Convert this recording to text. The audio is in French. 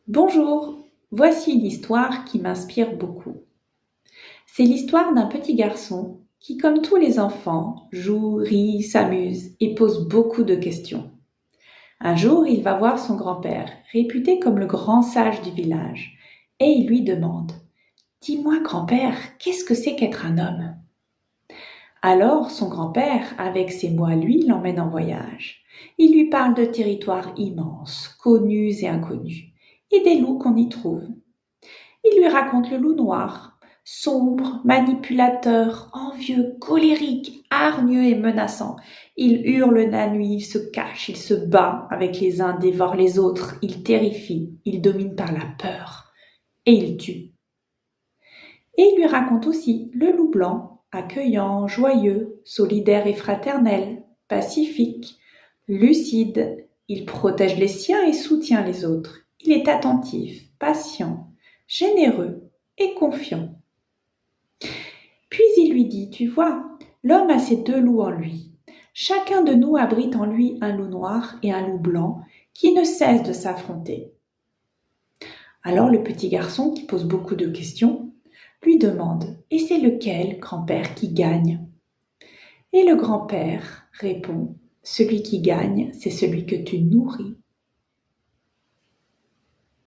Bonjour, voici une histoire qui m'inspire beaucoup. C'est l'histoire d'un petit garçon qui, comme tous les enfants, joue, rit, s'amuse et pose beaucoup de questions. Un jour, il va voir son grand-père, réputé comme le grand sage du village, et il lui demande: Dis-moi, grand-père, qu'est-ce que c'est qu'être un homme? Alors son grand-père, avec ses mots à lui, l'emmène en voyage. Il lui parle de territoires immenses, connus et inconnus, et des loups qu'on y trouve. Il lui raconte le loup noir, sombre, manipulateur, envieux, colérique, hargneux et menaçant. Il hurle la nuit, il se cache, il se bat avec les uns, dévore les autres, il terrifie, il domine par la peur et il tue. Et il lui raconte aussi le loup blanc, accueillant, joyeux, solidaire et fraternel, pacifique, lucide. Il protège les siens et soutient les autres. Il est attentif, patient, généreux et confiant. Puis il lui dit: Tu vois, l'homme a ces deux loups en lui. Chacun de nous abrite en lui un loup noir et un loup blanc qui ne cessent de s'affronter. Alors le petit garçon, qui pose beaucoup de questions, lui demande: Et c'est lequel, grand-père, qui gagne? Et le grand-père répond: Celui qui gagne, c'est celui que tu nourris